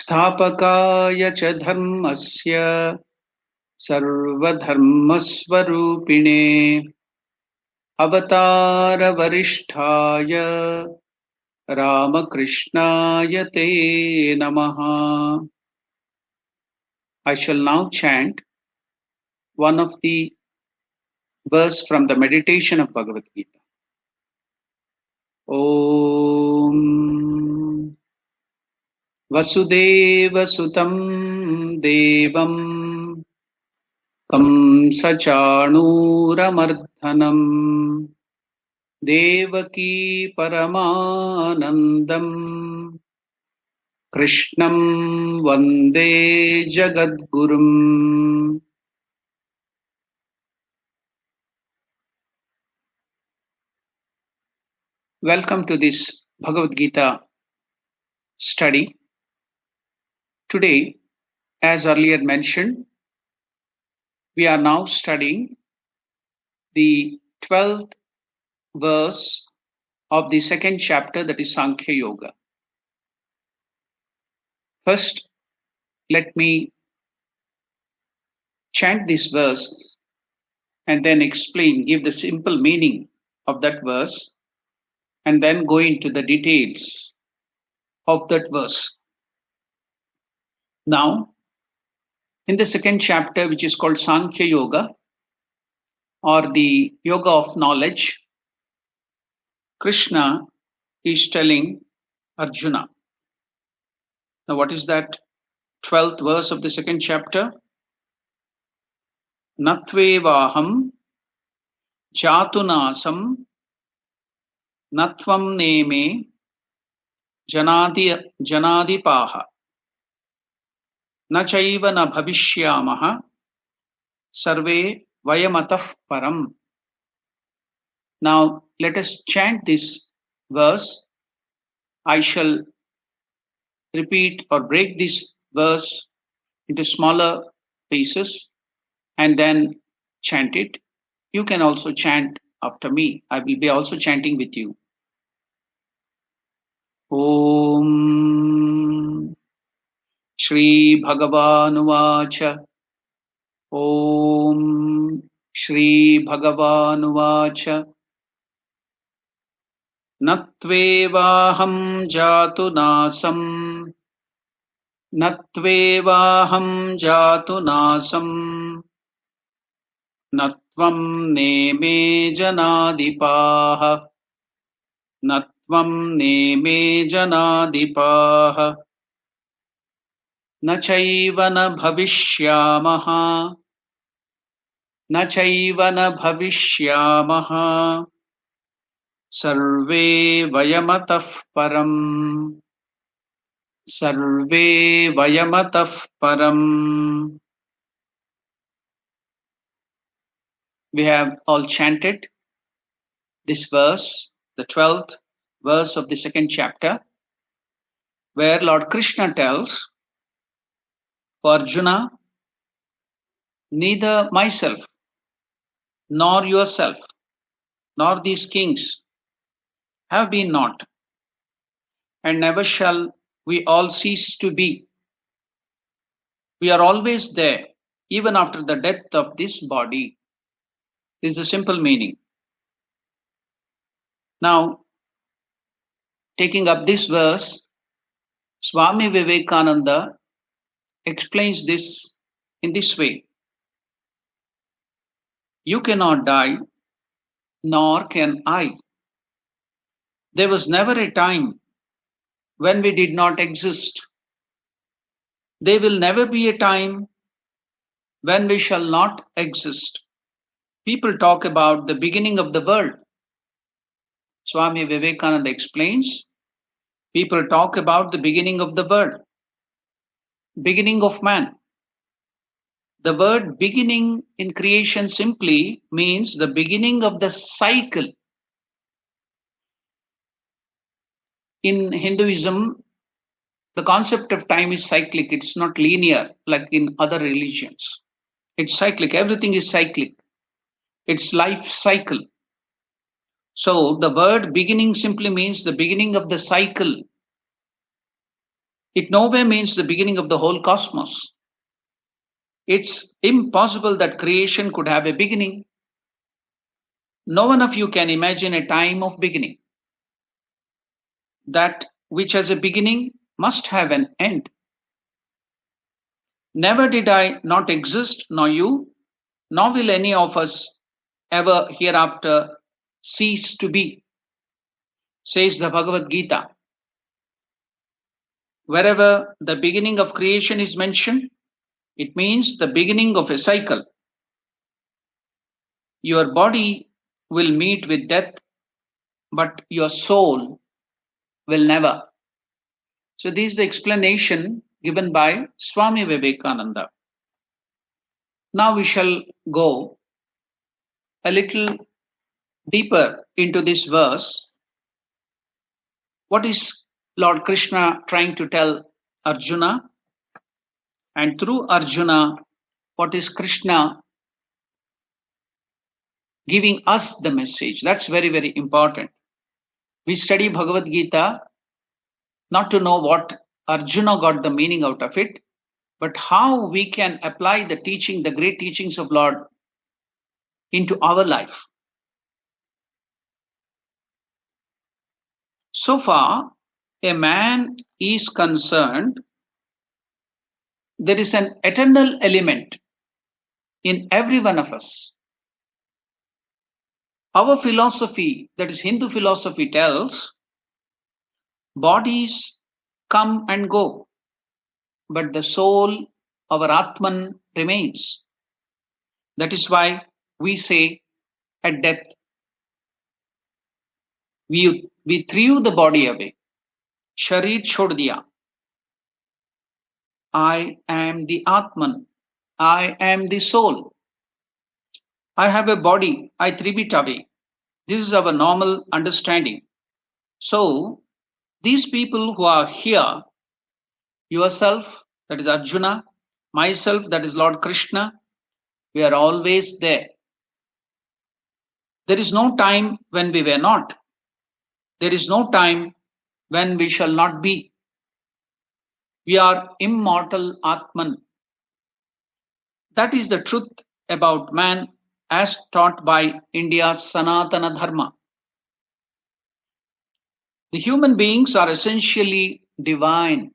स्थापकाय च धर्मस्य सर्वधर्मस्वरूपिणे अवतारवरिष्ठाय Ramakrishnaaya te namaha. I shall now chant one of the verse from the meditation of Bhagavad Gita. Om Vasudeva Sutam Devam Kamsachanuramarthanam Devaki Paramanandam Krishnam Vande Jagadgurum. Welcome to this Bhagavad Gita study. Today, as earlier mentioned, we are now studying the 12th verse of the second chapter, that is Sankhya Yoga. First, let me chant this verse and then explain, give the simple meaning of that verse, and then go into the details of that verse. Now, in the second chapter, which is called Sankhya Yoga, or the Yoga of Knowledge, Krishna is telling Arjuna. Now, what is that 12th verse of the second chapter? Natvevaham jatunasam natvam neme janadipaha na chaiva na bhavishyamaha sarve vayamatah param. Now, let us chant this verse. I shall repeat or break this verse into smaller pieces and then chant it. You can also chant after me. I will be also chanting with you. Om Shri Bhagavan Vacha. Om Shri Bhagavan Vacha. Natvevaham jatunasam Natvevaham jatunasam Natvam neme janadipaha Natvam neme janadipaha Nachaiva na bhavishyamaha Nachaiva na bhavishyamaha Sarve vayamatah param Sarve vayamatah param. We have all chanted this verse, the 12th verse of the second chapter, where Lord Krishna tells for Arjuna, neither myself, nor yourself, nor these kings have been not, and never shall we all cease to be. We are always there, even after the death of this body. This is a simple meaning. Now, taking up this verse, Swami Vivekananda explains this in this way. You cannot die, nor can I. There was never a time when we did not exist. There will never be a time when we shall not exist. People talk about the beginning of the world. Swami Vivekananda explains, people talk about the beginning of the world, beginning of man. The word beginning in creation simply means the beginning of the cycle. In Hinduism, the concept of time is cyclic. It's not linear like in other religions. It's cyclic. Everything is cyclic. It's life cycle. So the word beginning simply means the beginning of the cycle. It nowhere means the beginning of the whole cosmos. It's impossible that creation could have a beginning. No one of you can imagine a time of beginning. That which has a beginning must have an end. Never did I not exist, nor you, nor will any of us ever hereafter cease to be, says the Bhagavad Gita. Wherever the beginning of creation is mentioned, it means the beginning of a cycle. Your body will meet with death, but your soul will never. So this is the explanation given by Swami Vivekananda. Now we shall go a little deeper into this verse. What is Lord Krishna trying to tell Arjuna? And through Arjuna, what is Krishna giving us the message? That's very, very important. We study Bhagavad Gita not to know what Arjuna got the meaning out of it, but how we can apply the teaching, the great teachings of Lord into our life. So far, a man is concerned, there is an eternal element in every one of us. Our philosophy, that is Hindu philosophy, tells bodies come and go, but the soul, our Atman, remains. That is why we say at death, we threw the body away. Sharir chhod diya. I am the Atman. I am the soul. I have a body. I threw it away. This is our normal understanding. So, these people who are here, yourself, that is Arjuna, myself, that is Lord Krishna, we are always there. There is no time when we were not. There is no time when we shall not be. We are immortal Atman. That is the truth about man as taught by India's Sanatana Dharma. The human beings are essentially divine.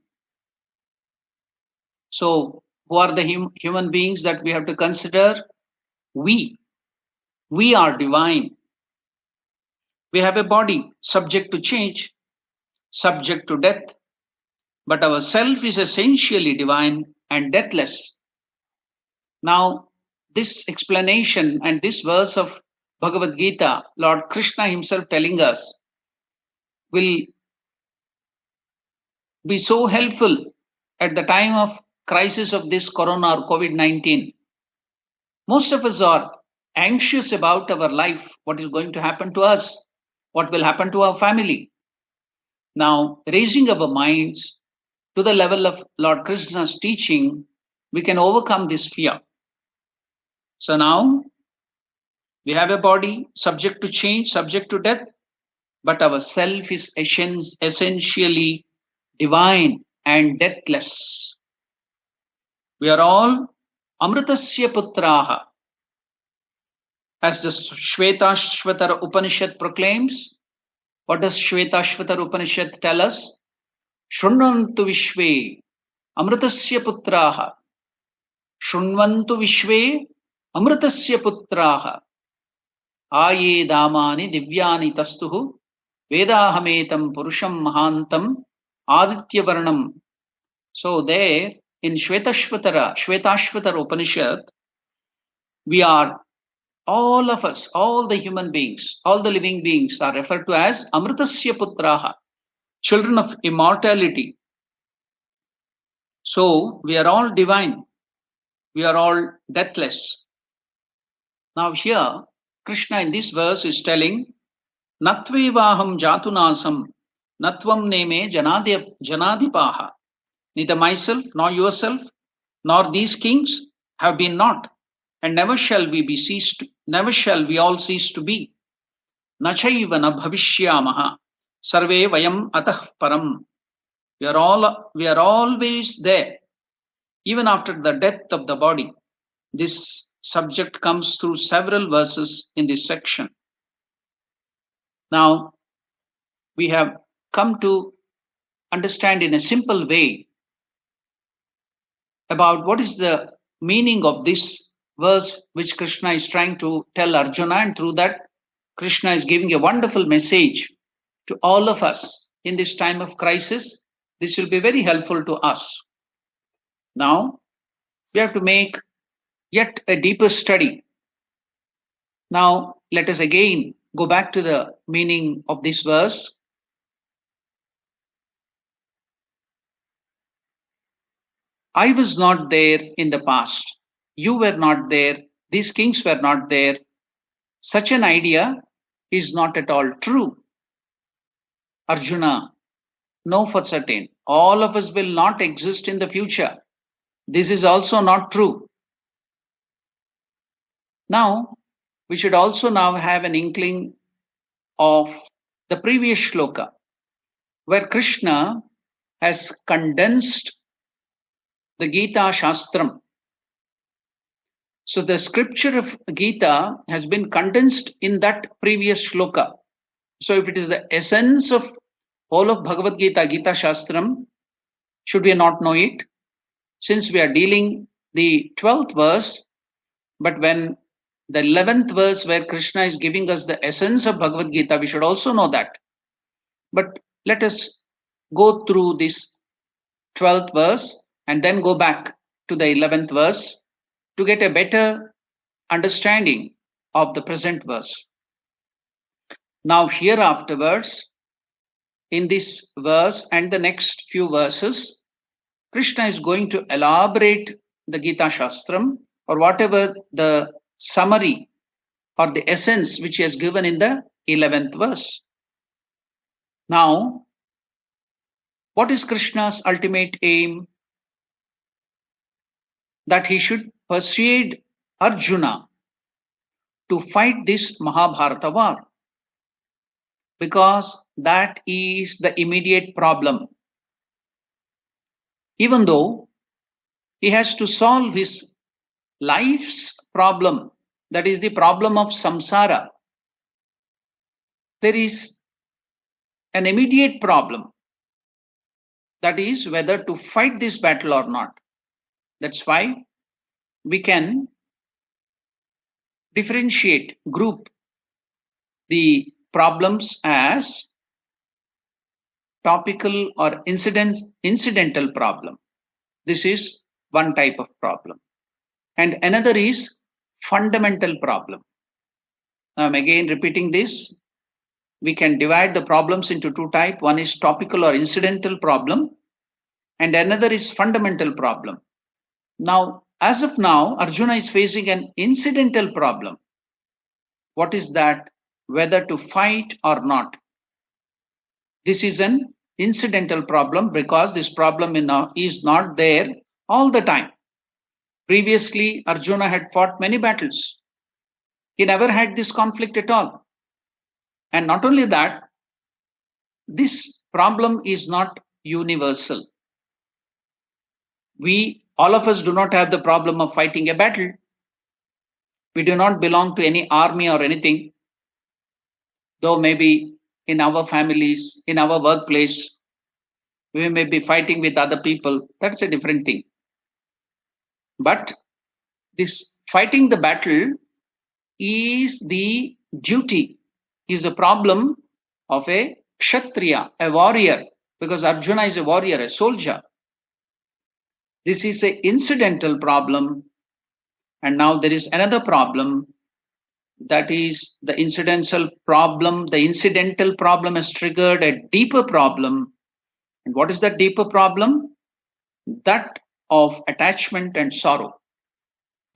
So, who are the human beings that we have to consider? We are divine. We have a body subject to change, subject to death, but our self is essentially divine and deathless. Now, this explanation and this verse of Bhagavad Gita, Lord Krishna himself telling us, will be so helpful at the time of crisis of this corona or COVID-19. Most of us are anxious about our life, what is going to happen to us, what will happen to our family. Now, raising our minds to the level of Lord Krishna's teaching, we can overcome this fear. So now, we have a body subject to change, subject to death, but our self is essentially divine and deathless. We are all Amritasya Putraha. As the Shvetashvatara Upanishad proclaims, what does Shvetashvatara Upanishad tell us? Shrunvantu Vishve Amritasya Putraha. Shrunvantu Vishve Amritasya Putraha. Aye Damani Divyani Tastuhu Vedahametam Purusham Mahantam Aditya Varnam. So there in Shvetashvatara Upanishad, we are, all of us, all the human beings, all the living beings are referred to as Amritasya Putraha, children of immortality. So we are all divine. We are all deathless. Now here, Krishna in this verse is telling, Natvevaham jatunasam natvam neme janadipaha. Neither myself, nor yourself, nor these kings have been not, and never shall we all cease to be. Nachaiva na bhavishyamaha sarve vayam atah param. We are always there, even after the death of the body. This subject comes through several verses in this section. Now, we have come to understand in a simple way about what is the meaning of this verse which Krishna is trying to tell Arjuna, and through that Krishna is giving a wonderful message to all of us in this time of crisis. This will be very helpful to us. Now, we have to make yet a deeper study. Now, let us again go back to the meaning of this verse. I was not there in the past. You were not there. These kings were not there. Such an idea is not at all true. Arjuna, know for certain, all of us will not exist in the future. This is also not true. Now, we should also now have an inkling of the previous shloka, where Krishna has condensed the Gita Shastram. So the scripture of Gita has been condensed in that previous shloka. So if it is the essence of all of Bhagavad Gita, Gita Shastram, should we not know it? Since we are dealing the 12th verse, but when the 11th verse where Krishna is giving us the essence of Bhagavad Gita, we should also know that. But let us go through this 12th verse and then go back to the 11th verse to get a better understanding of the present verse. Now here afterwards, in this verse and the next few verses, Krishna is going to elaborate the Gita Shastram, or whatever the summary or the essence which he has given in the 11th verse. Now, what is Krishna's ultimate aim? That he should persuade Arjuna to fight this Mahabharata war, because that is the immediate problem. Even though he has to solve his life's problem, that is the problem of samsara, there is an immediate problem, that is whether to fight this battle or not. That's why we can differentiate, group the problems as topical or incidental problem. This is one type of problem. And another is fundamental problem. I'm again repeating this. We can divide the problems into two types. One is topical or incidental problem, and another is fundamental problem. Now, as of now, Arjuna is facing an incidental problem. What is that? Whether to fight or not. This is an incidental problem because this problem is not there all the time. Previously, Arjuna had fought many battles. He never had this conflict at all. And not only that, this problem is not universal. All of us do not have the problem of fighting a battle. We do not belong to any army or anything. Though maybe in our families, in our workplace, we may be fighting with other people. That's a different thing. But this fighting the battle is the duty, is the problem of a kshatriya, a warrior, because Arjuna is a warrior, a soldier. This is an incidental problem. And now there is another problem, that is the incidental problem. The incidental problem has triggered a deeper problem. And what is that deeper problem? That of attachment and sorrow.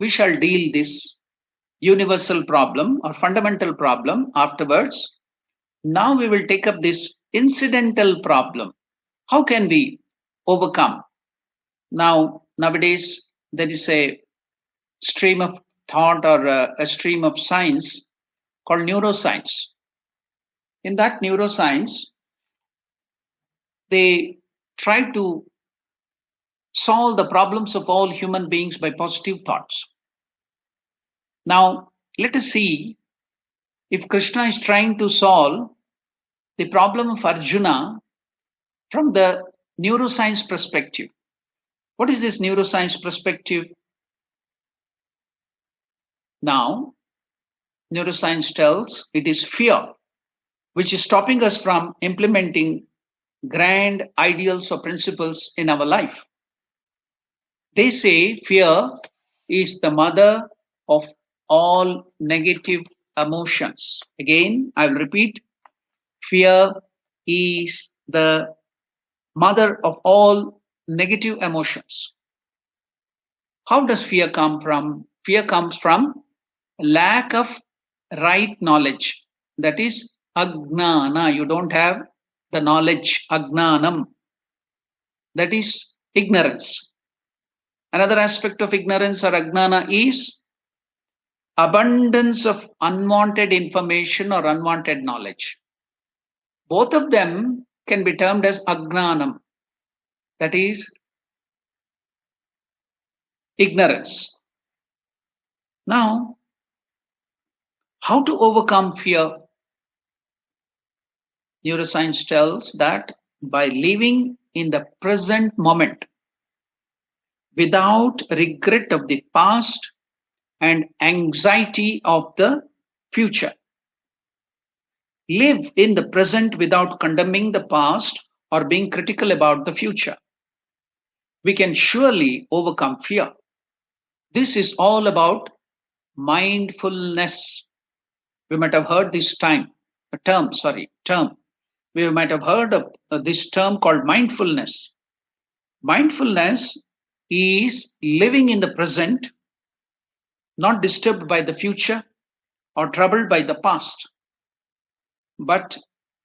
We shall deal this universal problem or fundamental problem afterwards. Now we will take up this incidental problem. How can we overcome? Nowadays, there is a stream of thought or a stream of science called neuroscience. In that neuroscience, they try to solve the problems of all human beings by positive thoughts. Now, let us see if Krishna is trying to solve the problem of Arjuna from the neuroscience perspective. What is this neuroscience perspective? Now, neuroscience tells it is fear which is stopping us from implementing grand ideals or principles in our life. They say fear is the mother of all negative emotions. Again, I will repeat, fear is the mother of all negative emotions. How does fear come from? Fear comes from lack of right knowledge. That is ajnana. You don't have the knowledge, ajnanam. That is ignorance. Another aspect of ignorance or ajnana is abundance of unwanted information or unwanted knowledge. Both of them can be termed as ajnanam. That is ignorance. Now, how to overcome fear? Neuroscience tells that by living in the present moment without regret of the past and anxiety of the future. Live in the present without condemning the past or being critical about the future. We can surely overcome fear. This is all about mindfulness. We might have heard this term. We might have heard of this term called mindfulness. Mindfulness is living in the present, not disturbed by the future or troubled by the past, but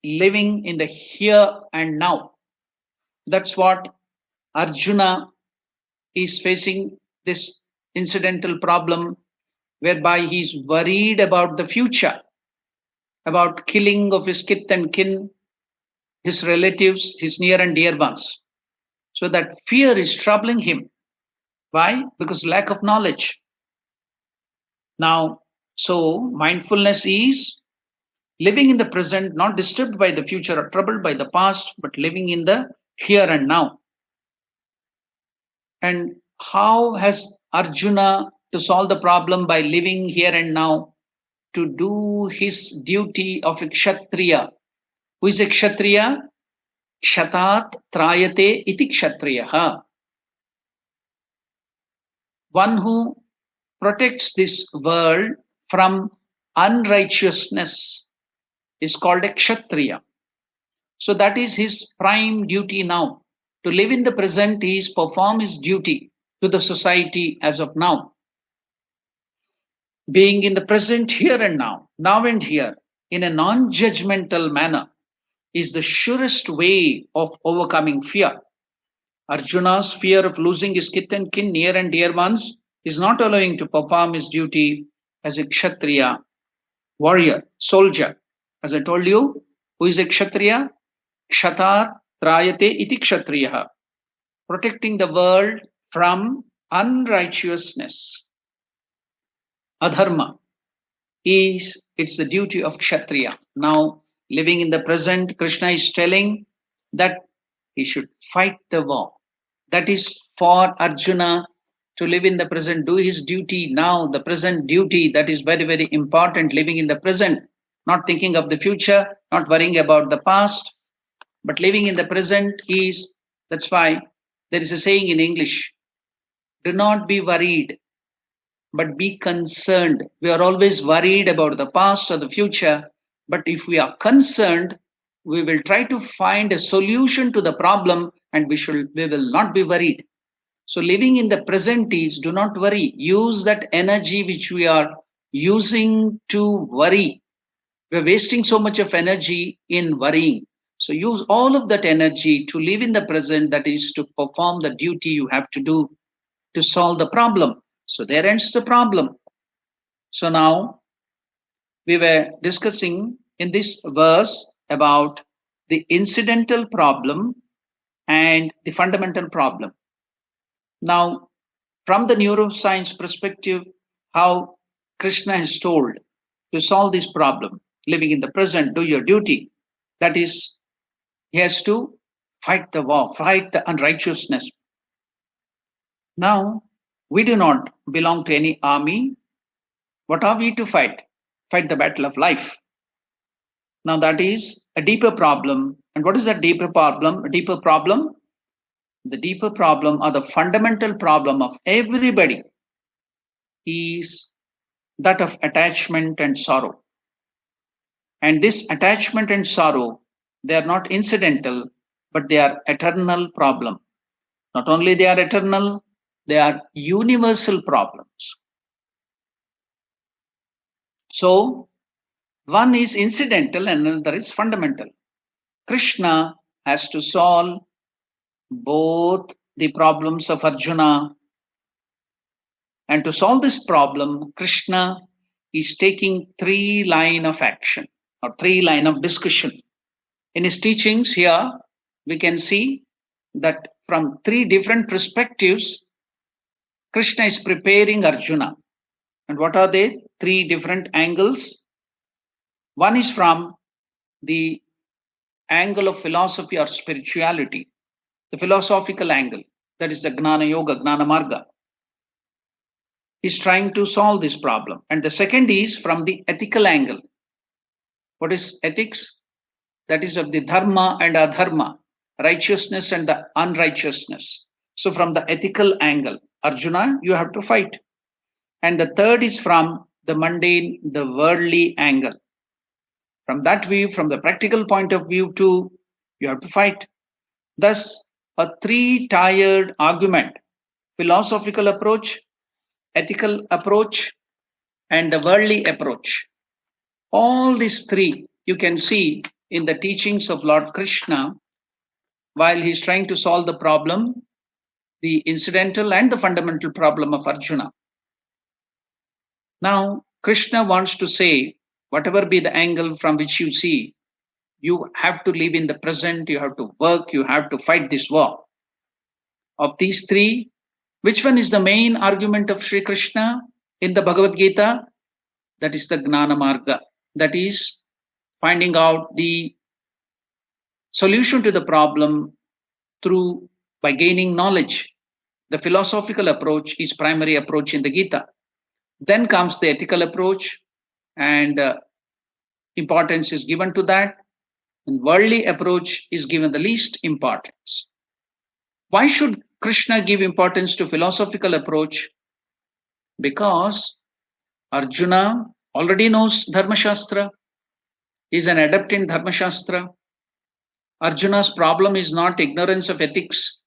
living in the here and now. That's what Arjuna is facing, this incidental problem whereby he's worried about the future, about killing of his kith and kin, his relatives, his near and dear ones. So that fear is troubling him. Why? Because lack of knowledge. Now, so mindfulness is living in the present, not disturbed by the future or troubled by the past, but living in the here and now. And how has Arjuna to solve the problem? By living here and now, to do his duty of a kshatriya. Who is a kshatriya? Kshatat trayate iti kshatriyaha. One who protects this world from unrighteousness is called a kshatriya. So that is his prime duty now. To live in the present is perform his duty to the society as of now. Being in the present here and now and here, in a non-judgmental manner, is the surest way of overcoming fear. Arjuna's fear of losing his kith and kin, near and dear ones, is not allowing to perform his duty as a kshatriya, warrior, soldier. As I told you, who is a kshatriya? Kshatat trayate iti kshatriyaha. Protecting the world from unrighteousness. Adharma it's the duty of kshatriya. Now, living in the present, Krishna is telling that he should fight the war. That is for Arjuna to live in the present, do his duty now, the present duty. That is very, very important, living in the present, not thinking of the future, not worrying about the past, but living in the present is, that's why there is a saying in English, do not be worried, but be concerned. We are always worried about the past or the future, but if we are concerned, we will try to find a solution to the problem and we will not be worried. So living in the present is, do not worry. Use that energy which we are using to worry. We're wasting so much of energy in worrying. So use all of that energy to live in the present, that is to perform the duty you have to do to solve the problem. So there ends the problem. So now we were discussing in this verse about the incidental problem and the fundamental problem. Now, from the neuroscience perspective, how Krishna has told to solve this problem, living in the present, do your duty. That is, he has to fight the war, fight the unrighteousness. Now, we do not belong to any army. What are we to fight? Fight the battle of life. Now, that is a deeper problem. And what is that deeper problem? A deeper problem? The deeper problem, or the fundamental problem of everybody, is that of attachment and sorrow. And this attachment and sorrow, they are not incidental, but they are eternal problem. Not only they are eternal, they are universal problems. So, one is incidental and another is fundamental. Krishna has to solve both the problems of Arjuna. And to solve this problem, Krishna is taking 3 lines of action or 3 lines of discussion. In his teachings here, we can see that from 3 different perspectives, Krishna is preparing Arjuna. And what are they? 3 different angles. One is from the angle of philosophy or spirituality, the philosophical angle, that is the Gnana Yoga, Gnana Marga. He's trying to solve this problem. And the second is from the ethical angle. What is ethics? That is of the dharma and adharma, righteousness and the unrighteousness. So from the ethical angle, Arjuna, you have to fight. And the third is from the mundane, the worldly angle. From that view, from the practical point of view too, you have to fight. Thus, a 3-tiered argument, philosophical approach, ethical approach, and the worldly approach. All these 3 you can see in the teachings of Lord Krishna while he's trying to solve the problem, the incidental and the fundamental problem of Arjuna. Now, Krishna wants to say, whatever be the angle from which you see, you have to live in the present, you have to work, you have to fight this war. Of these 3, which one is the main argument of Sri Krishna in the Bhagavad Gita? That is the Gnana Marga. That is finding out the solution to the problem by gaining knowledge. The philosophical approach is primary approach in the Gita. Then comes the ethical approach, and importance is given to that. And worldly approach is given the least importance. Why should Krishna give importance to philosophical approach? Because Arjuna already knows Dharma Shastra, is an adept in Dharma Shastra. Arjuna's problem is not ignorance of ethics.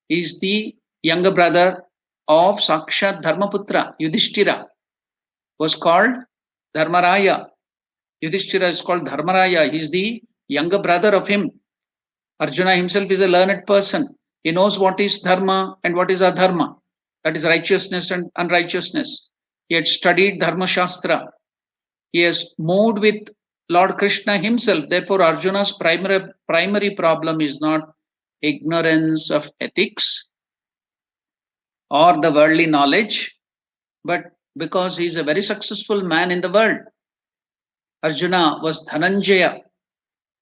He is the younger brother of Sakshat Dharmaputra. Yudhishthira was called Dharmaraya. Yudhishthira is called Dharmaraya. He is the younger brother of him. Arjuna himself is a learned person. He knows what is dharma and what is adharma. That is righteousness and unrighteousness. He had studied Dharma Shastra. He has moved with Lord Krishna himself. Therefore, Arjuna's primary problem is not ignorance of ethics or the worldly knowledge, but because he is a very successful man in the world. Arjuna was Dhananjaya.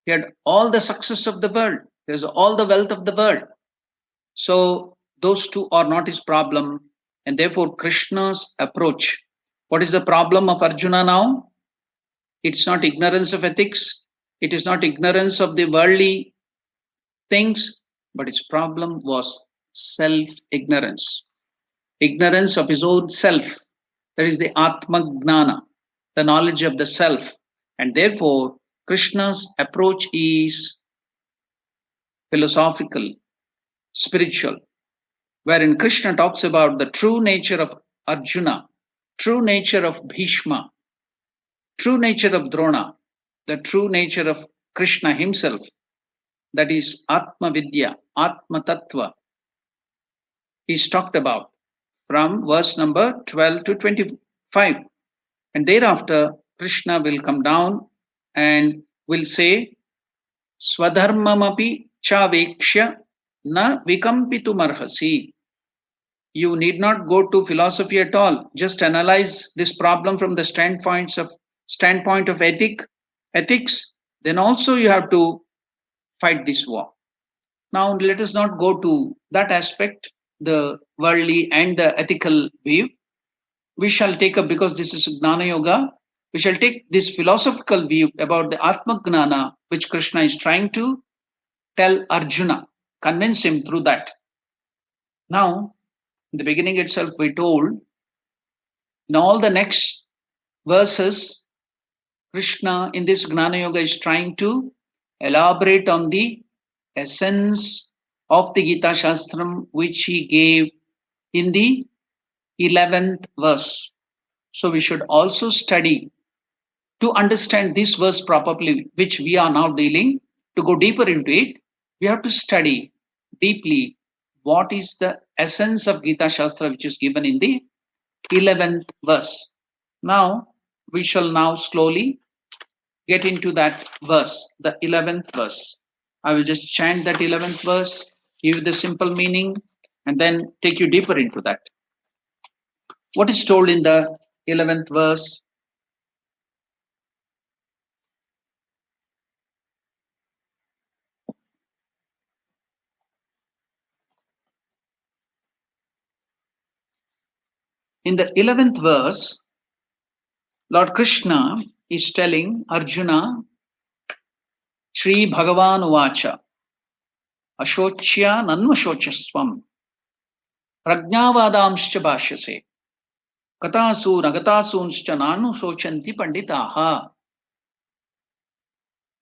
He had all the success of the world. He has all the wealth of the world. So those 2 are not his problem. And therefore, Krishna's approach. What is the problem of Arjuna now? It's not ignorance of ethics. It is not ignorance of the worldly things, but its problem was self-ignorance. Ignorance of his own self. That is the Atma Gnana, the knowledge of the self. And therefore, Krishna's approach is philosophical, spiritual, wherein Krishna talks about the true nature of Arjuna, true nature of Bhishma, true nature of Drona, the true nature of Krishna himself, that is Atma Vidya, Atma Tattva, is talked about from verse number 12 to 25. And thereafter, Krishna will come down and will say, Swadharmamapi chavekshya Na vikampitum. You need not go to philosophy at all. Just analyze this problem from the standpoint of ethics. Then also you have to fight this war. Now let us not go to that aspect, the worldly and the ethical view. We shall take up, because this is Gnana Yoga, we shall take this philosophical view about the Atma Gnana, which Krishna is trying to tell Arjuna, convince him through that. Now, in the beginning itself, we told, in all the next verses, Krishna in this Gnana Yoga is trying to elaborate on the essence of the Gita Shastram, which he gave in the 11th verse. So we should also study to understand this verse properly, which we are now dealing. To go deeper into it, we have to study deeply what is the essence of Gita Shastra, which is given in the 11th verse. Now, we shall now slowly get into that verse, the 11th verse. I will just chant that 11th verse, give the simple meaning, and then take you deeper into that. What is told in the 11th verse? In the 11th verse, Lord Krishna is telling Arjuna, Shri Bhagavan Uvacha, Ashochya Nanvashochaswam, Prajnavadamscha Bhashyase, Katasu Nagatasunscha Nanu Sochanti Panditaha.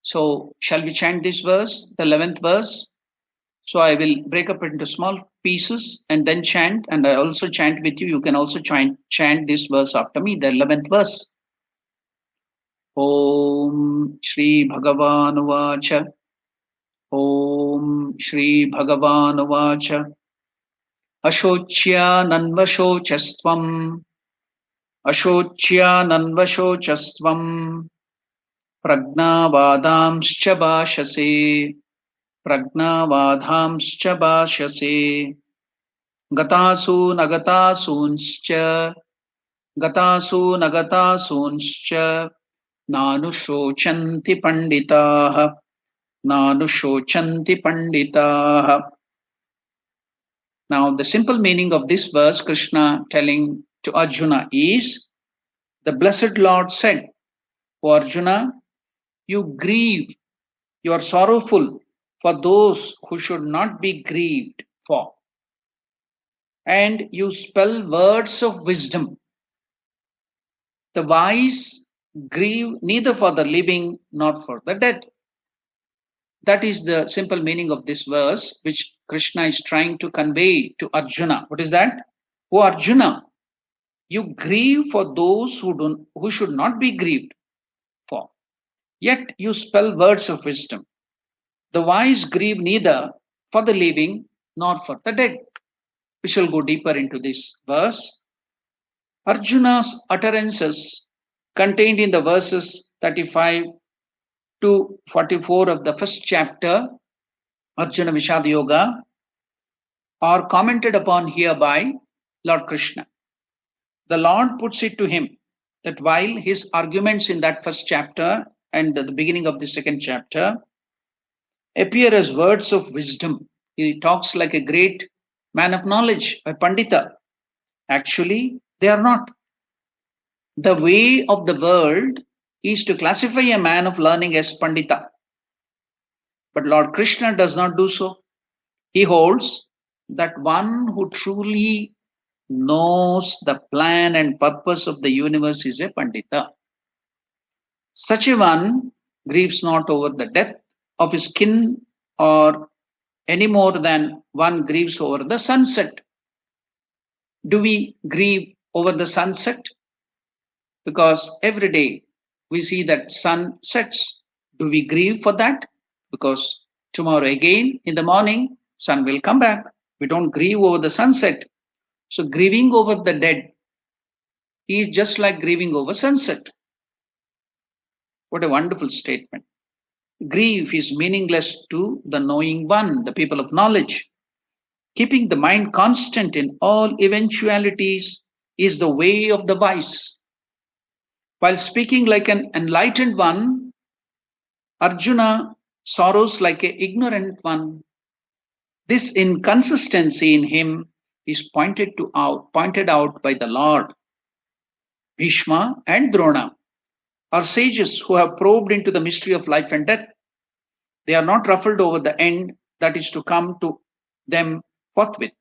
So, shall we chant this verse, the 11th verse? So, I will break up into small pieces and then chant, and I also chant with you. You can also chant this verse after me, the 11th verse. Om Shri Bhagavan Uvacha. Om Shri Bhagavan Uvacha. Ashochya Nanvashochastvam. Ashochya Nanvashochastvam. Pragnavadamscha Bhashyase. Pragnavadamscha Bhashyase. Gatasu Nagatasunscha. Gatasu Nagatasunscha. Nanushocanti Panditaha. Nanushocanti Panditaha. Now, the simple meaning of this verse, Krishna telling to Arjuna, is the blessed Lord said, O Arjuna, you grieve, you are sorrowful for those who should not be grieved for. And you spell words of wisdom. The wise grieve neither for the living nor for the dead. That is the simple meaning of this verse, which Krishna is trying to convey to Arjuna. What is that? O Arjuna, you grieve for those who should not be grieved for. Yet you spell words of wisdom. The wise grieve neither for the living nor for the dead. We shall go deeper into this verse. Arjuna's utterances contained in the verses 35 to 44 of the first chapter, Arjuna Vishad Yoga, are commented upon here by Lord Krishna. The Lord puts it to him that while his arguments in that first chapter and the beginning of the second chapter appear as words of wisdom, he talks like a great man of knowledge, a Pandita. Actually, they are not. The way of the world is to classify a man of learning as Pandita. But Lord Krishna does not do so. He holds that one who truly knows the plan and purpose of the universe is a Pandita. Such a one grieves not over the death of his kin or any more than one grieves over the sunset. Do we grieve over the sunset? Because every day we see that sun sets. Do we grieve for that? Because tomorrow again in the morning, sun will come back. We don't grieve over the sunset. So grieving over the dead is just like grieving over sunset. What a wonderful statement. Grief is meaningless to the knowing one, the people of knowledge. Keeping the mind constant in all eventualities is the way of the wise. While speaking like an enlightened one, Arjuna sorrows like an ignorant one. This inconsistency in him is pointed out by the Lord. Bhishma and Drona are sages who have probed into the mystery of life and death. They are not ruffled over the end that is to come to them forthwith.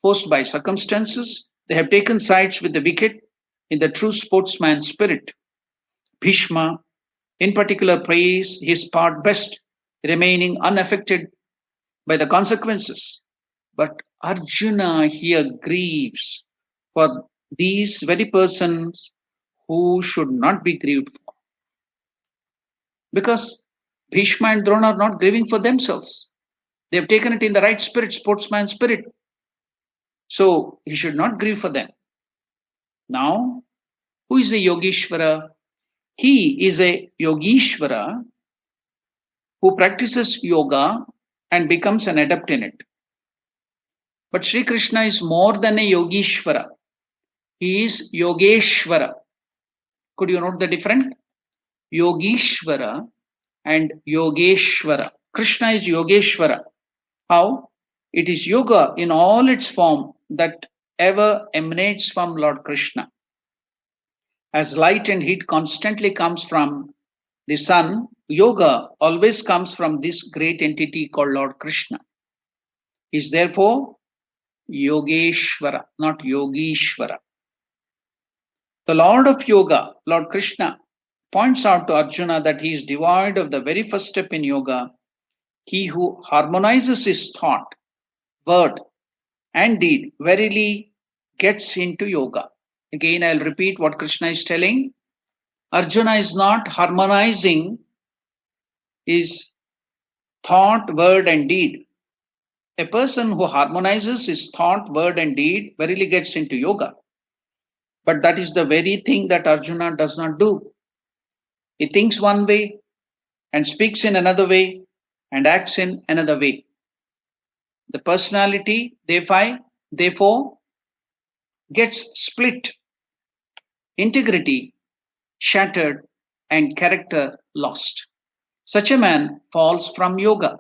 Forced by circumstances, they have taken sides with the wicked in the true sportsman spirit. Bhishma, in particular, plays his part best, remaining unaffected by the consequences. But Arjuna here grieves for these very persons who should not be grieved for. Because Bhishma and Drona are not grieving for themselves. They have taken it in the right spirit, sportsman spirit. So he should not grieve for them. Now, who is a Yogeshwara? He is a Yogeshwara who practices yoga and becomes an adept in it. But Sri Krishna is more than a Yogeshwara. He is Yogeshwara. Could you note the difference? Yogeshwara and Yogeshwara. Krishna is Yogeshwara. How? It is yoga in all its form that ever emanates from Lord Krishna. As light and heat constantly comes from the sun, yoga always comes from this great entity called Lord Krishna. He is therefore Yogeshwara, not Yogeshwara. The Lord of Yoga, Lord Krishna, points out to Arjuna that he is devoid of the very first step in yoga. He who harmonizes his thought, word, and deed verily gets into yoga. Again, I'll repeat what Krishna is telling. Arjuna is not harmonizing his thought, word, and deed. A person who harmonizes his thought, word, and deed verily gets into yoga. But that is the very thing that Arjuna does not do. He thinks one way and speaks in another way and acts in another way. The personality, therefore, gets split, integrity shattered, and character lost. Such a man falls from yoga.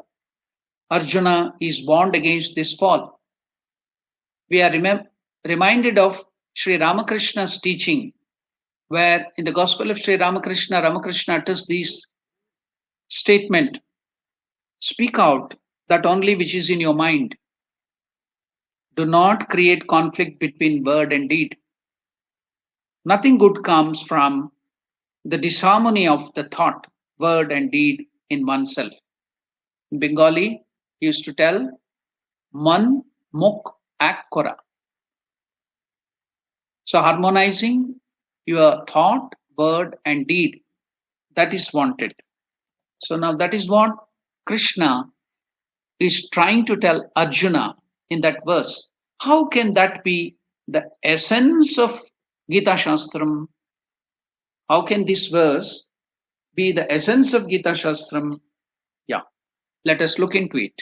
Arjuna is warned against this fall. We are reminded of Sri Ramakrishna's teaching, where in the Gospel of Sri Ramakrishna, Ramakrishna utters this statement: speak out that only which is in your mind. Do not create conflict between word and deed. Nothing good comes from the disharmony of the thought, word, and deed in oneself. In Bengali, he used to tell, Man muk ak kora. So harmonizing your thought, word, and deed, that is wanted. So now that is what Krishna is trying to tell Arjuna in that verse. How can that be the essence of Gita Shastram? How can this verse be the essence of Gita Shastram? Yeah, let us look into it.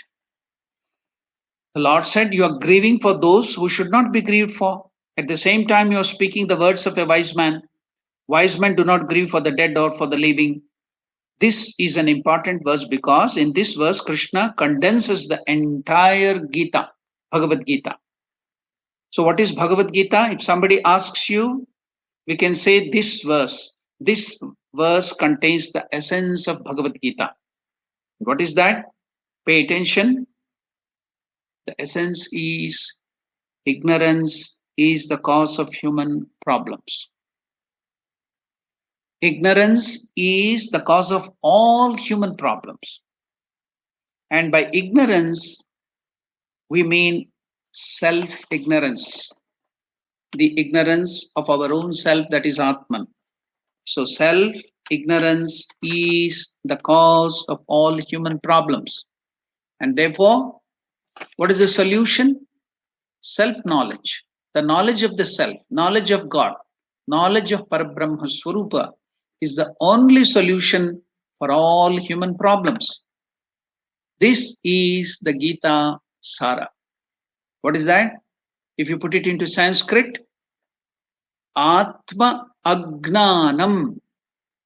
The Lord said, you are grieving for those who should not be grieved for. At the same time, you are speaking the words of a wise man. Wise men do not grieve for the dead or for the living. This is an important verse because in this verse, Krishna condenses the entire Gita, Bhagavad Gita. So what is Bhagavad Gita? If somebody asks you, we can say this verse contains the essence of Bhagavad Gita. What is that? Pay attention. The essence is ignorance is the cause of human problems. Ignorance is the cause of all human problems. And by ignorance, we mean self-ignorance. The ignorance of our own self, that is Atman. So self-ignorance is the cause of all human problems. And therefore, what is the solution? Self-knowledge. The knowledge of the self, knowledge of God, knowledge of Parabrahma Swarupa is the only solution for all human problems. This is the Gita Sara. What is that? If you put it into Sanskrit, Atma Agnanam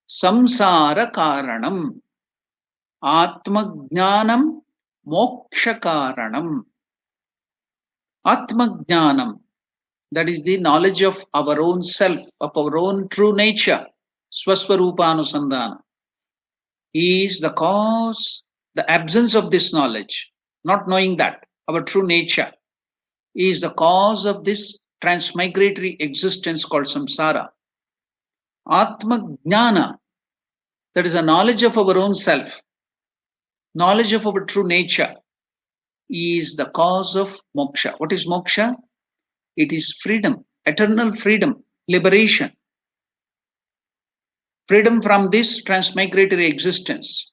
Samsara Karanam. Atma Jnanam Moksha Karanam. Atma Jnanam, that is the knowledge of our own self, of our own true nature, Swaswarupanusandhana, is the cause, the absence of this knowledge, not knowing that, our true nature, is the cause of this transmigratory existence called samsara. Atma Jnana, that is the knowledge of our own self, knowledge of our true nature, is the cause of moksha. What is moksha? It is freedom, eternal freedom, liberation. Freedom from this transmigratory existence.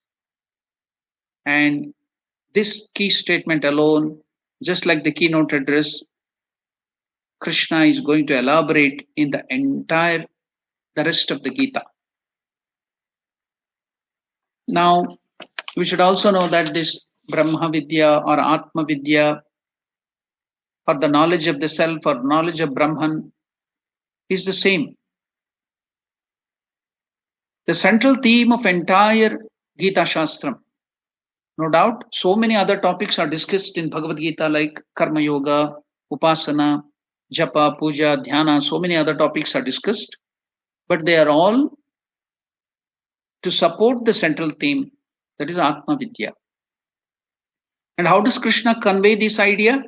And this key statement alone, just like the keynote address, Krishna is going to elaborate in the rest of the Gita. Now, we should also know that this Brahma Vidya or Atma Vidya, or the knowledge of the self or knowledge of Brahman, is the same. The central theme of entire Gita Shastram. No doubt, so many other topics are discussed in Bhagavad Gita like Karma Yoga, Upasana, Japa, Puja, Dhyana, so many other topics are discussed. But they are all to support the central theme, that is Atma Vidya. And how does Krishna convey this idea?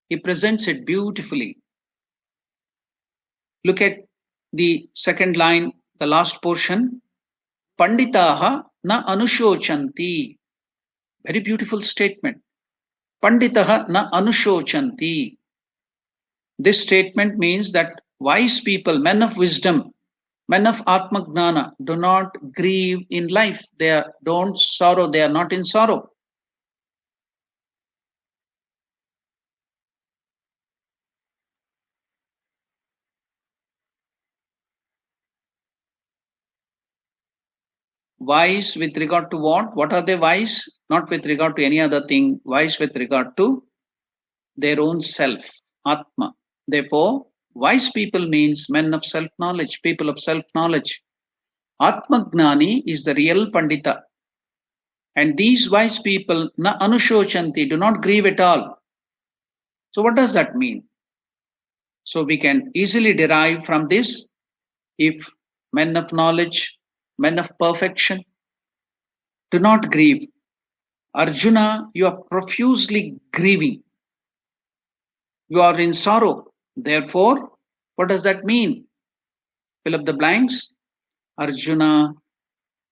He presents it beautifully. Look at the second line, the last portion. Panditaha na anushochanti. Very beautiful statement. Panditaha na anushochanti. This statement means that wise people, men of wisdom, men of Atma Gnana, do not grieve in life. They don't sorrow. They are not in sorrow. Wise with regard to what? What are they wise? Not with regard to any other thing. Wise with regard to their own self, Atma. Therefore, wise people means men of self-knowledge, people of self-knowledge. Atma Gnani is the real Pandita. And these wise people, na anushochanti, do not grieve at all. So what does that mean? So we can easily derive from this, if men of knowledge, men of perfection, do not grieve. Arjuna, you are profusely grieving. You are in sorrow. Therefore, what does that mean? Fill up the blanks. Arjuna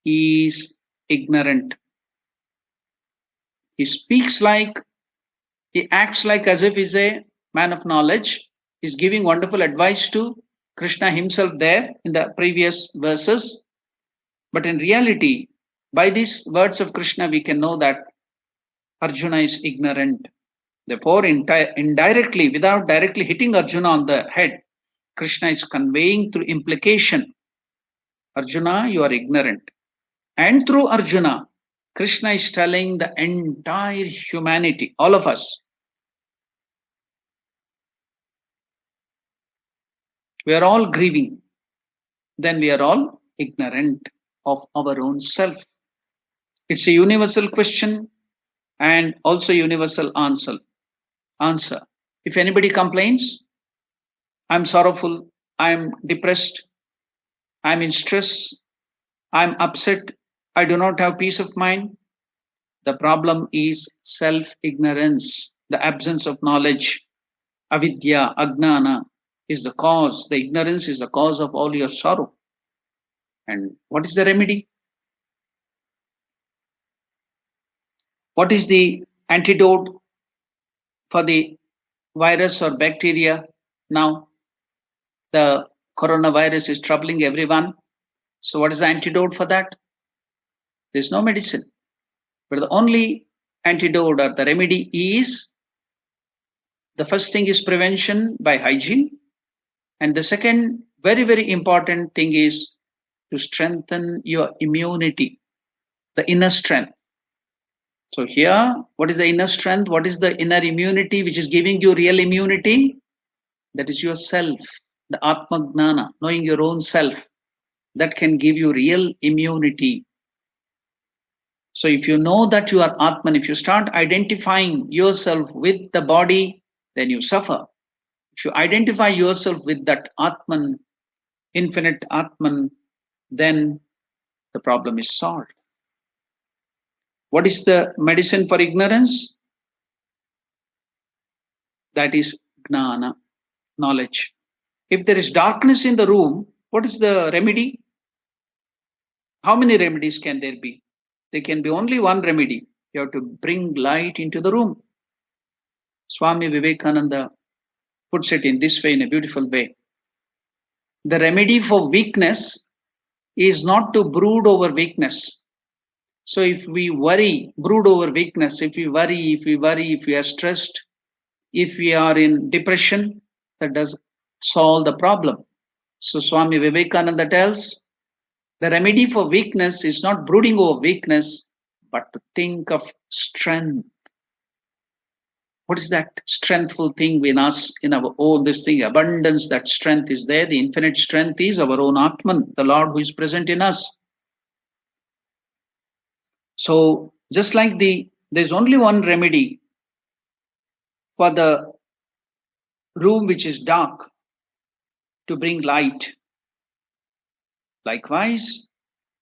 is ignorant. He speaks like, he acts like as if he's a man of knowledge. He's giving wonderful advice to Krishna himself there in the previous verses. But in reality, by these words of Krishna, we can know that Arjuna is ignorant. Therefore, indirectly, without directly hitting Arjuna on the head, Krishna is conveying through implication, Arjuna, you are ignorant. And through Arjuna, Krishna is telling the entire humanity, all of us, we are all grieving. Then we are all ignorant of our own self. It's a universal question and also universal answer. If anybody complains, I'm sorrowful, I'm depressed, I'm in stress, I'm upset, I do not have peace of mind, the problem is self-ignorance, the absence of knowledge. Avidya, Agnana is the cause, the ignorance is the cause of all your sorrow. And what is the remedy? What is the antidote for the virus or bacteria now? The coronavirus is troubling everyone. So what is the antidote for that? There's no medicine. But the only antidote or the remedy is, the first thing is prevention by hygiene. And the second very, very important thing is to strengthen your immunity, the inner strength. So here, what is the inner strength? What is the inner immunity which is giving you real immunity? That is yourself, the Atma Gnana, knowing your own self. That can give you real immunity. So if you know that you are Atman, if you start identifying yourself with the body, then you suffer. If you identify yourself with that Atman, infinite Atman, then the problem is solved. What is the medicine for ignorance? That is Gnana, knowledge. If there is darkness in the room, what is the remedy? How many remedies can there be? There can be only one remedy. You have to bring light into the room. Swami Vivekananda puts it in this way, in a beautiful way. The remedy for weakness is not to brood over weakness. So if we worry, brood over weakness, if we worry, if we are stressed, if we are in depression, that does solve the problem. So Swami Vivekananda tells, the remedy for weakness is not brooding over weakness, but to think of strength. What is that strengthful thing in us, in our own, this thing, abundance, that strength is there. The infinite strength is our own Atman, the Lord who is present in us. So just like there's only one remedy for the room which is dark to bring light. Likewise,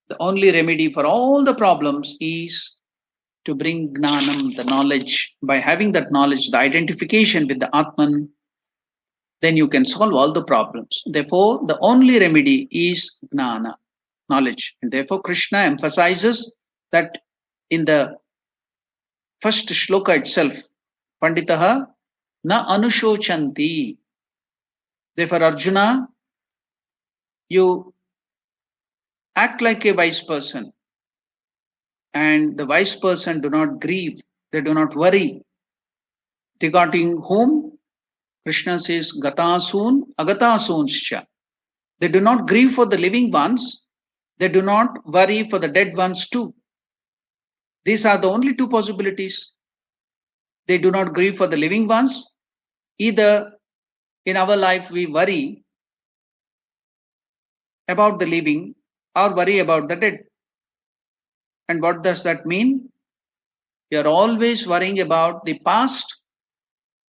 the only remedy for all the problems is to bring gnanam, the knowledge. By having that knowledge, the identification with the Atman, then you can solve all the problems. Therefore, the only remedy is gnana, knowledge. And therefore, Krishna emphasizes that in the first shloka itself, Panditaha na anushochanti. Therefore, Arjuna, you act like a wise person. And the wise person do not grieve, they do not worry. Regarding whom? Krishna says, Gatasun, Agatasunshcha. They do not grieve for the living ones, they do not worry for the dead ones too. These are the only two possibilities. They do not grieve for the living ones. Either in our life we worry about the living or worry about the dead. And what does that mean? You are always worrying about the past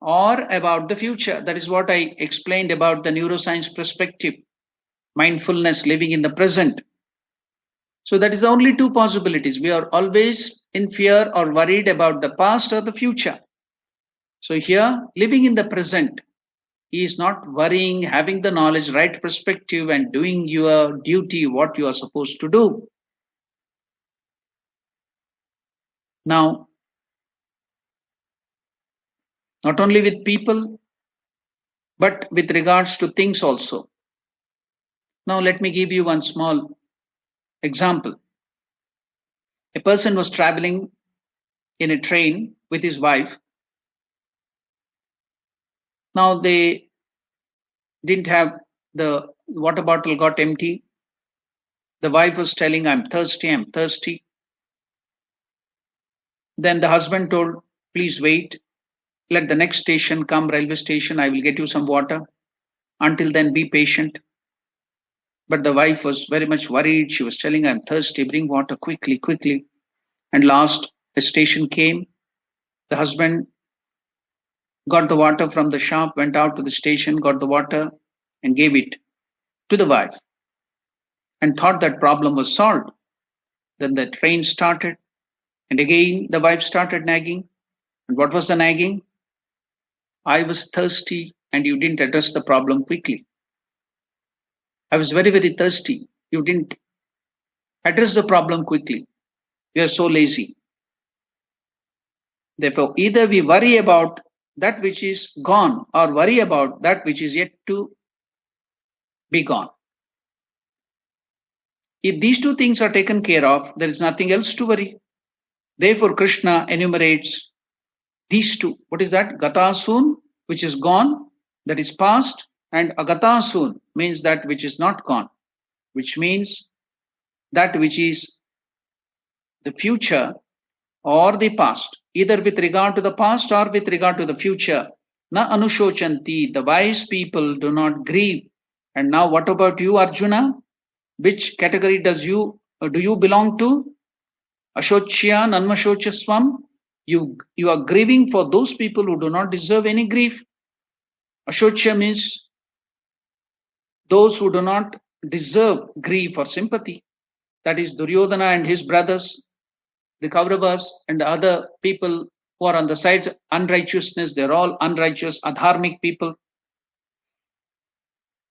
or about the future. That is what I explained about the neuroscience perspective, mindfulness, living in the present. So that is the only two possibilities. We are always in fear or worried about the past or the future. So here, living in the present is not worrying, having the knowledge, right perspective, and doing your duty, what you are supposed to do. Now, not only with people, but with regards to things also. Now, let me give you one small example. A person was traveling in a train with his wife. Now, they didn't have, the water bottle got empty. The wife was telling, I'm thirsty, I'm thirsty. Then the husband told, please wait. Let the next station come, railway station. I will get you some water. Until then, be patient. But the wife was very much worried. She was telling, I'm thirsty, bring water quickly, quickly. And last, the station came. The husband got the water from the shop, went out to the station, got the water and gave it to the wife and thought that problem was solved. Then the train started and again the wife started nagging. And what was the nagging? I was thirsty and you didn't address the problem quickly. I was very, very thirsty. You didn't address the problem quickly. You are so lazy. Therefore, either we worry about that which is gone or worry about that which is yet to be gone. If these two things are taken care of, there is nothing else to worry. Therefore, Krishna enumerates these two. What is that? Gatasun, which is gone, that is past, and Agatasun means that which is not gone, which means that which is the future, or the past, either with regard to the past or with regard to the future. Na anushochanti, the wise people do not grieve. And now what about you, Arjuna? Which category do you belong to? Ashochya nanmashochaswam. You are grieving for those people who do not deserve any grief. Ashochya means those who do not deserve grief or sympathy. That is Duryodhana and his brothers, the Kauravas and the other people who are on the side of unrighteousness. They're all unrighteous, adharmic people.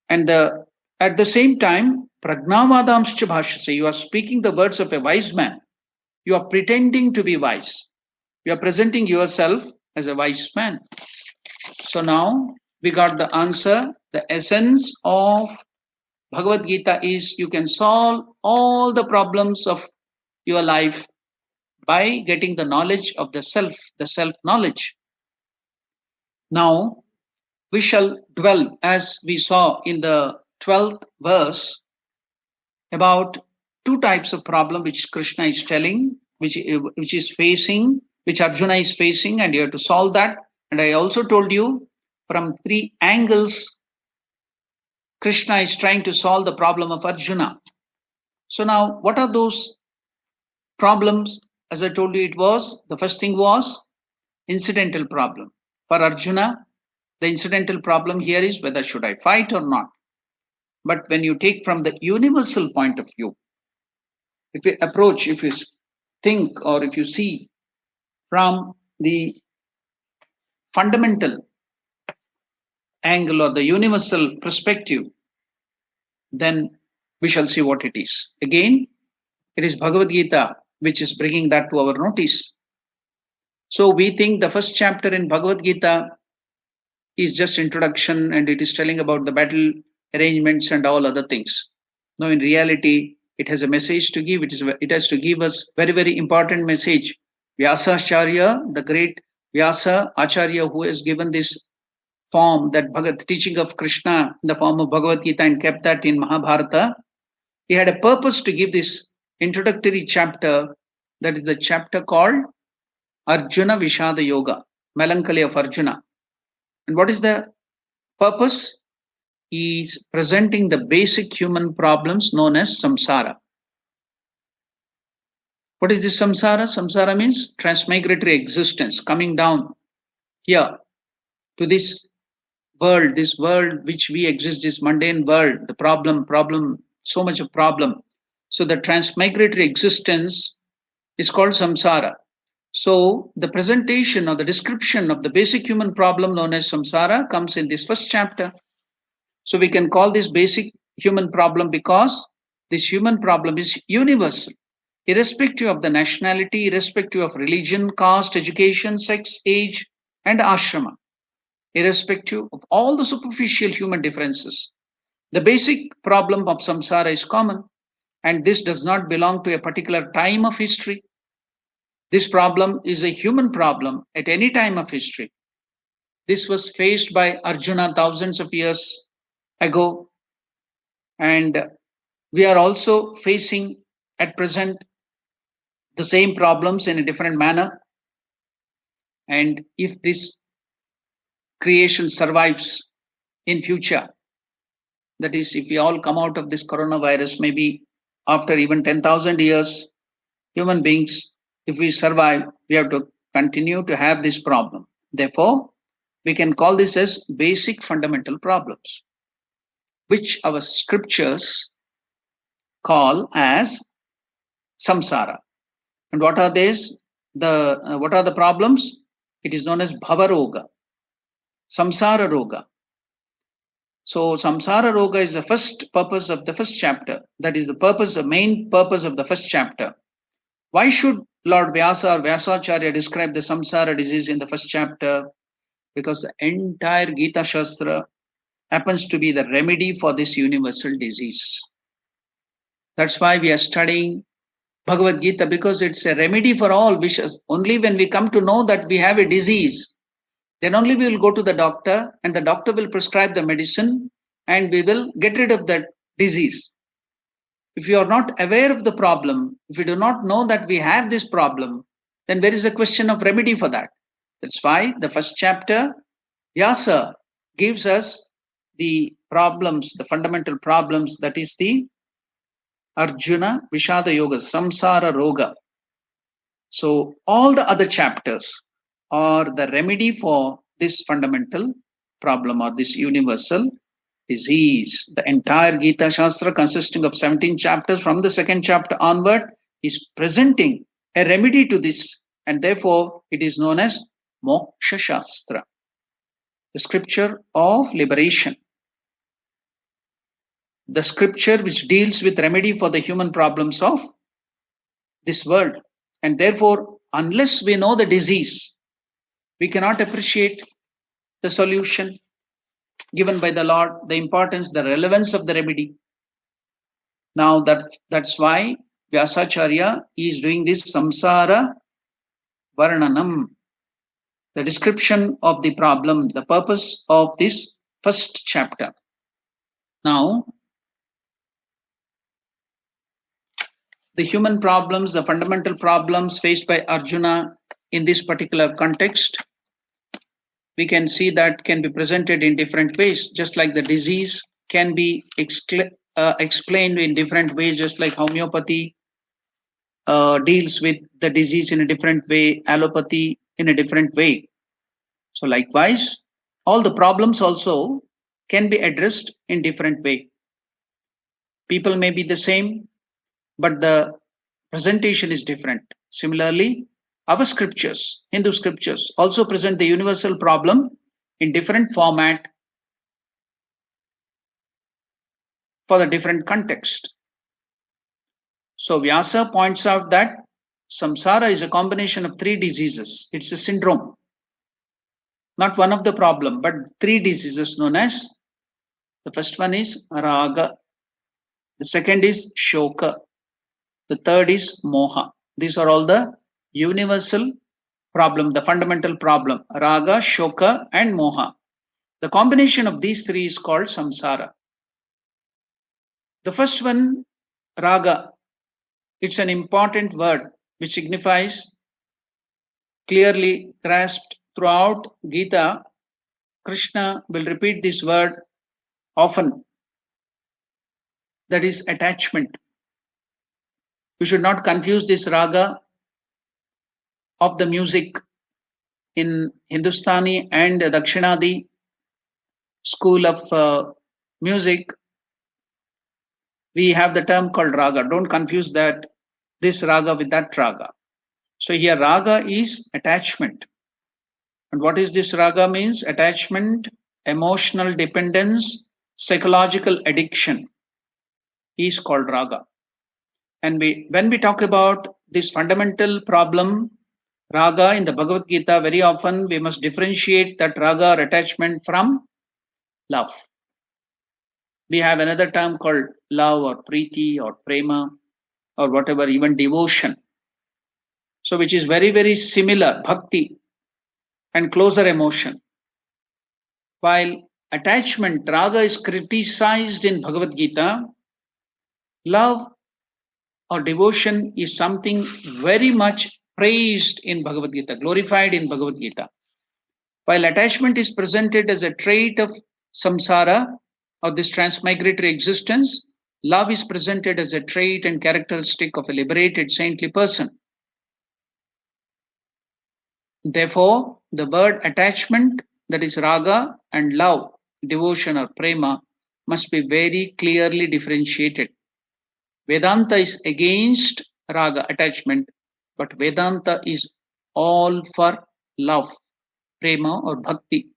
And at the same time, pragnavadamscha bhashase, you are speaking the words of a wise man. You are pretending to be wise. You are presenting yourself as a wise man. So now we got the answer. The essence of Bhagavad Gita is you can solve all the problems of your life by getting the knowledge of the self-knowledge. Now, we shall dwell, as we saw in the 12th verse, about two types of problem which Krishna is telling, which Arjuna is facing, and you have to solve that. And I also told you from three angles, Krishna is trying to solve the problem of Arjuna. So now, what are those problems? As I told you, the first thing was incidental problem. For Arjuna, the incidental problem here is whether should I fight or not. But when you take from the universal point of view, if you think, or if you see from the fundamental angle or the universal perspective, then we shall see what it is. Again, it is Bhagavad Gita which is bringing that to our notice. So we think the first chapter in Bhagavad Gita is just introduction and it is telling about the battle arrangements and all other things. No, in reality, it has a message to give. It has to give us very, very important message. Vyasa Acharya, the great Vyasa Acharya, who has given this form, that teaching of Krishna in the form of Bhagavad Gita and kept that in Mahabharata, he had a purpose to give this introductory chapter, that is the chapter called Arjuna Vishada Yoga, melancholy of Arjuna. And what is the purpose? He is presenting the basic human problems known as samsara. What is this samsara? Samsara means transmigratory existence, coming down here to this world which we exist, this mundane world, the problem, so much of problem. So the transmigratory existence is called samsara. So the presentation or the description of the basic human problem known as samsara comes in this first chapter. So we can call this basic human problem because this human problem is universal, irrespective of the nationality, irrespective of religion, caste, education, sex, age, and ashrama, irrespective of all the superficial human differences. The basic problem of samsara is common, and this does not belong to a particular time of history. This problem is a human problem at any time of history. This was faced by Arjuna thousands of years ago, and we are also facing at present the same problems in a different manner. And if this creation survives in future, that is, if we all come out of this coronavirus, maybe after even 10,000 years, human beings, if we survive, we have to continue to have this problem. Therefore, we can call this as basic fundamental problems, which our scriptures call as samsara. And what are these? What are the problems? It is known as bhavaroga, samsara roga. So samsara roga is the first purpose of the first chapter. That is the main purpose of the first chapter. Why should Lord Vyasa or Vyasacharya describe the samsara disease in the first chapter? Because the entire Gita Shastra happens to be the remedy for this universal disease. That's why we are studying Bhagavad Gita, because it's a remedy for all wishes. Only when we come to know that we have a disease, then only we will go to the doctor, and the doctor will prescribe the medicine and we will get rid of that disease. If you are not aware of the problem, if you do not know that we have this problem, then where is the question of remedy for that? That's why the first chapter, Vyasa gives us the problems, the fundamental problems, that is the Arjuna Vishada Yoga, Samsara Roga. So all the other chapters are the remedy for this fundamental problem or this universal disease. The entire Gita Shastra, consisting of 17 chapters from the second chapter onward, is presenting a remedy to this, and therefore it is known as Moksha Shastra, the scripture of liberation, the scripture which deals with remedy for the human problems of this world. And therefore, unless we know the disease, we cannot appreciate the solution given by the Lord, the importance, the relevance of the remedy. Now that's why Vyasacharya is doing this Samsara Varnanam, the description of the problem, the purpose of this first chapter. Now, the human problems, the fundamental problems faced by Arjuna in this particular context, we can see that can be presented in different ways, just like the disease can be explained in different ways, just like homeopathy deals with the disease in a different way, allopathy in a different way. So likewise, all the problems also can be addressed in different way. People may be the same, but the presentation is different. Similarly, our scriptures, Hindu scriptures, also present the universal problem in different format for the different context. So Vyasa points out that samsara is a combination of 3 diseases. It's a syndrome, not one of the problem, but 3 diseases known as, the first one is raga, the second is shoka, the third is moha. These are all the universal problem, the fundamental problem, raga, shoka and moha. The combination of these 3 is called samsara. The first one, raga, it's an important word which signifies, clearly grasped throughout Gita. Krishna will repeat this word often, that is attachment. We should not confuse this raga of the music. In Hindustani and Dakshinadi school of music, we have the term called raga. Don't confuse this raga with that raga. So here raga is attachment. And what is this raga means? Attachment, emotional dependence, psychological addiction is called raga. And when we talk about this fundamental problem, raga, in the Bhagavad Gita, very often we must differentiate that raga or attachment from love. We have another term called love or preeti or prema or whatever, even devotion. So which is very, very similar, bhakti and closer emotion. While attachment, raga, is criticized in Bhagavad Gita, love or devotion is something very much praised in Bhagavad Gita, glorified in Bhagavad Gita. While attachment is presented as a trait of samsara, of this transmigratory existence, love is presented as a trait and characteristic of a liberated saintly person. Therefore, the word attachment, that is raga, and love, devotion or prema, must be very clearly differentiated. Vedanta is against raga, attachment, but Vedanta is all for love, prema or bhakti.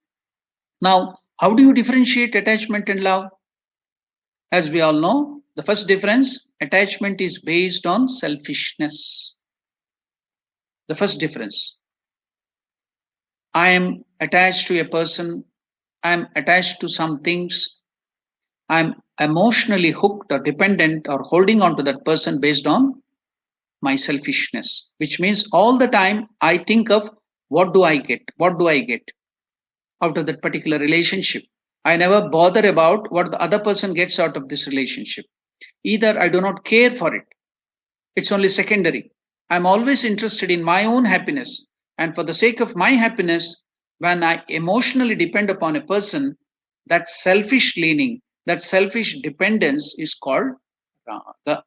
Now, how do you differentiate attachment and love? As we all know, the first difference, attachment is based on selfishness. The first difference. I am attached to a person, I am attached to some things, I am emotionally hooked or dependent or holding on to that person based on my selfishness, which means all the time I think of what do I get out of that particular relationship. I never bother about what the other person gets out of this relationship. Either I do not care for it, it's only secondary. I'm always interested in my own happiness. And for the sake of my happiness, when I emotionally depend upon a person, that selfish leaning, that selfish dependence is called raga.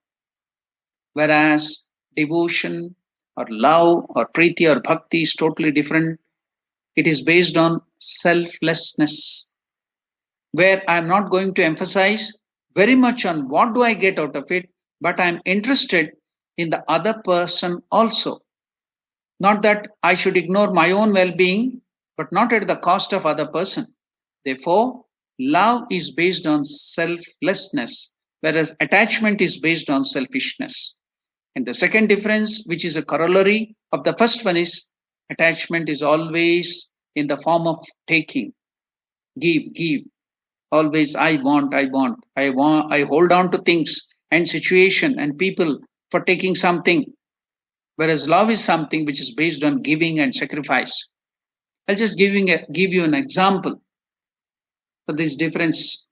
Whereas devotion or love or priti or bhakti is totally different. It is based on selflessness, where I'm not going to emphasize very much on what do I get out of it, but I'm interested in the other person also. Not that I should ignore my own well-being, but not at the cost of other person. Therefore, love is based on selflessness, whereas attachment is based on selfishness. And the second difference, which is a corollary of the first one, is attachment is always in the form of taking, give. Always I want, I hold on to things and situation and people for taking something. Whereas love is something which is based on giving and sacrifice. I'll just give you an example for this difference.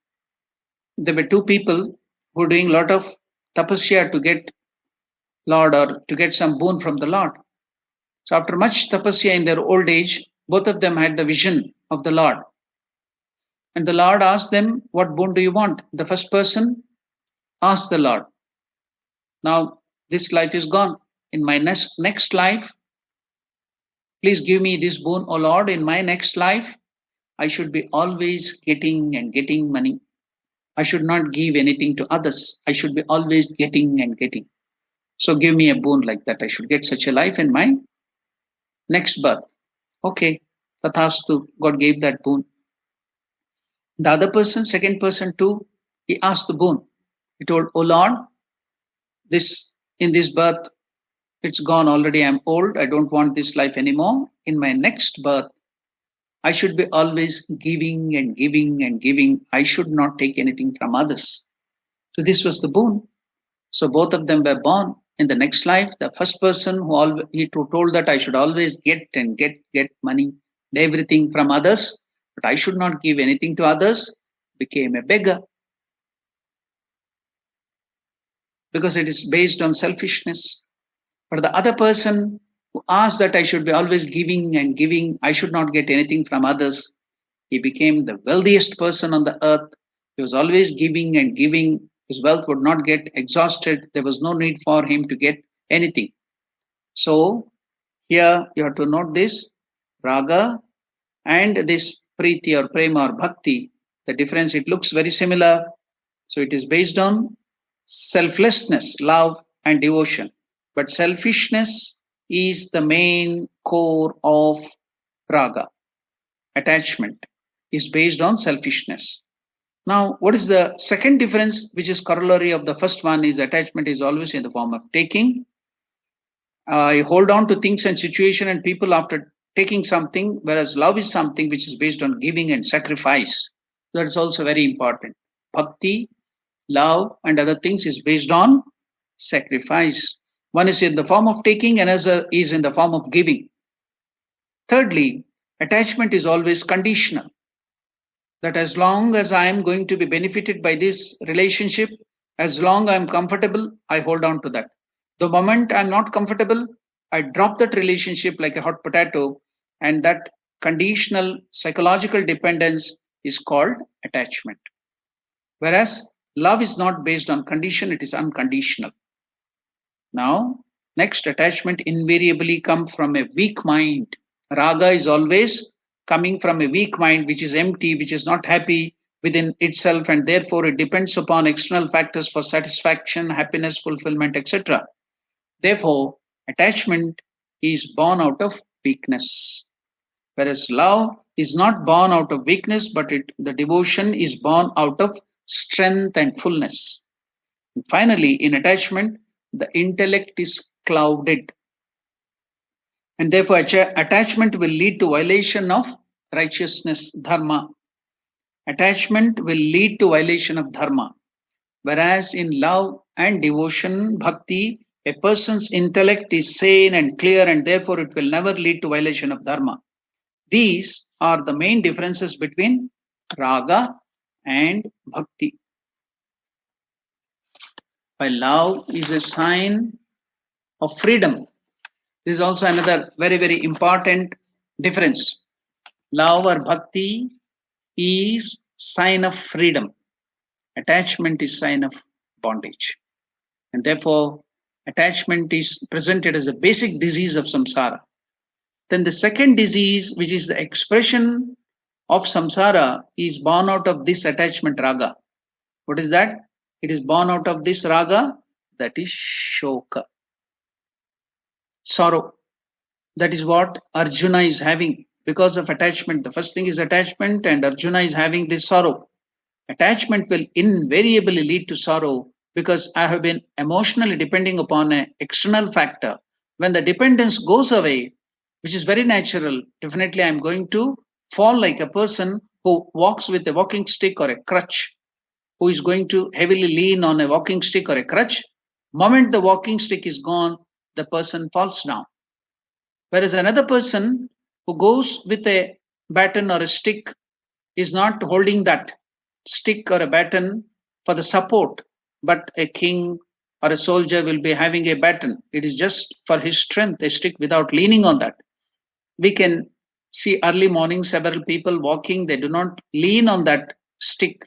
There were two people who were doing a lot of tapasya to get Lord or to get some boon from the Lord. So after much tapasya in their old age, both of them had the vision of the Lord. And the Lord asked them, what boon do you want? The first person asked the Lord, now this life is gone. In my next life, please give me this boon, O Lord. In my next life, I should be always getting and getting money. I should not give anything to others. I should be always getting and getting. So give me a boon like that. I should get such a life in my next birth. Okay, Tathastu, God gave that boon. The other person, second person too, he asked the boon. He told, oh Lord, in this birth, it's gone already. I'm old. I don't want this life anymore. In my next birth, I should be always giving and giving and giving. I should not take anything from others. So this was the boon. So both of them were born. In the next life, the first person he told that I should always get and get money and everything from others, but I should not give anything to others, became a beggar. Because it is based on selfishness. But the other person who asked that I should be always giving and giving, I should not get anything from others, he became the wealthiest person on the earth. He was always giving and giving. His wealth would not get exhausted. There was no need for him to get anything. So here you have to note this raga and this priti or prema or bhakti. The difference, it looks very similar. So it is based on selflessness, love and devotion. But selfishness is the main core of raga. Attachment is based on selfishness. Now, what is the second difference, which is corollary of the first one, is attachment is always in the form of taking. I hold on to things and situation and people after taking something, whereas love is something which is based on giving and sacrifice. That's also very important. Bhakti, love and other things is based on sacrifice. One is in the form of taking, another is in the form of giving. Thirdly, attachment is always conditional. That as long as I am going to be benefited by this relationship, as long as I am comfortable, I hold on to that. The moment I'm not comfortable, I drop that relationship like a hot potato, and that conditional psychological dependence is called attachment. Whereas love is not based on condition, it is unconditional. Now, next, attachment invariably comes from a weak mind. Raga is always coming from a weak mind, which is empty, which is not happy within itself, and therefore it depends upon external factors for satisfaction, happiness, fulfillment, etc. Therefore, attachment is born out of weakness. Whereas love is not born out of weakness, but the devotion is born out of strength and fullness. And finally, in attachment, the intellect is clouded. And therefore, attachment will lead to violation of righteousness, dharma. Attachment will lead to violation of dharma. Whereas in love and devotion, bhakti, a person's intellect is sane and clear, and therefore it will never lead to violation of dharma. These are the main differences between raga and bhakti. While love is a sign of freedom, This is also another very, very important difference. Love or bhakti is sign of freedom. Attachment is sign of bondage. And therefore, attachment is presented as a basic disease of samsara. Then the second disease, which is the expression of samsara, is born out of this attachment raga. What is that? It is born out of this raga, that is shoka. Sorrow. That is what Arjuna is having because of attachment. The first thing is attachment, and Arjuna is having this sorrow. Attachment will invariably lead to sorrow because I have been emotionally depending upon an external factor. When the dependence goes away, which is very natural, definitely I'm going to fall like a person who walks with a walking stick or a crutch, who is going to heavily lean on a walking stick or a crutch. Moment the walking stick is gone, the person falls down. Whereas another person who goes with a baton or a stick is not holding that stick or a baton for the support, but a king or a soldier will be having a baton. It is just for his strength, a stick without leaning on that. We can see early morning several people walking, they do not lean on that stick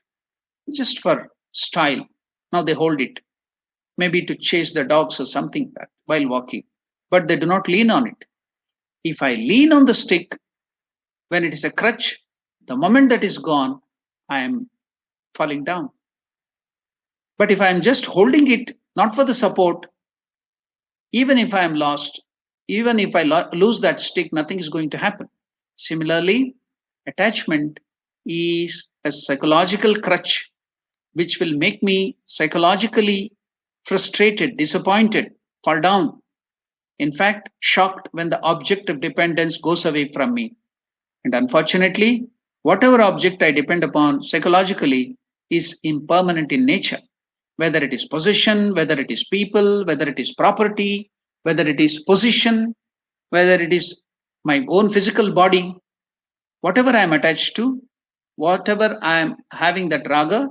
just for style. Now they hold it, maybe to chase the dogs or something like that while walking, but they do not lean on it. If I lean on the stick, when it is a crutch, the moment that is gone, I am falling down. But if I am just holding it, not for the support, even if I am lost, even if I lose that stick, nothing is going to happen. Similarly, attachment is a psychological crutch which will make me psychologically frustrated, disappointed, fall down. In fact, shocked when the object of dependence goes away from me. And unfortunately, whatever object I depend upon psychologically is impermanent in nature. Whether it is possession, whether it is people, whether it is property, whether it is position, whether it is my own physical body, whatever I am attached to, whatever I am having that raga,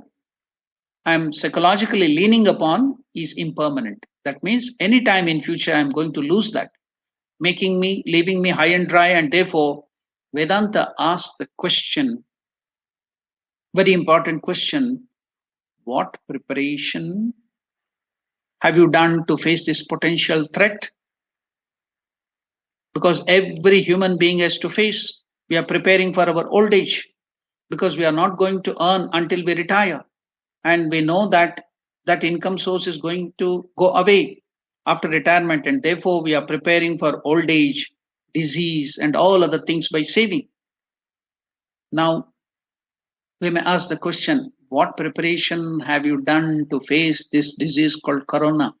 I am psychologically leaning upon is impermanent. That means any time in future I am going to lose that, leaving me high and dry, and therefore Vedanta asks the question, very important question, what preparation have you done to face this potential threat? Because every human being has to face. We are preparing for our old age because we are not going to earn until we retire. And we know that that income source is going to go away after retirement. And therefore, we are preparing for old age, disease, and all other things by saving. Now, we may ask the question, what preparation have you done to face this disease called corona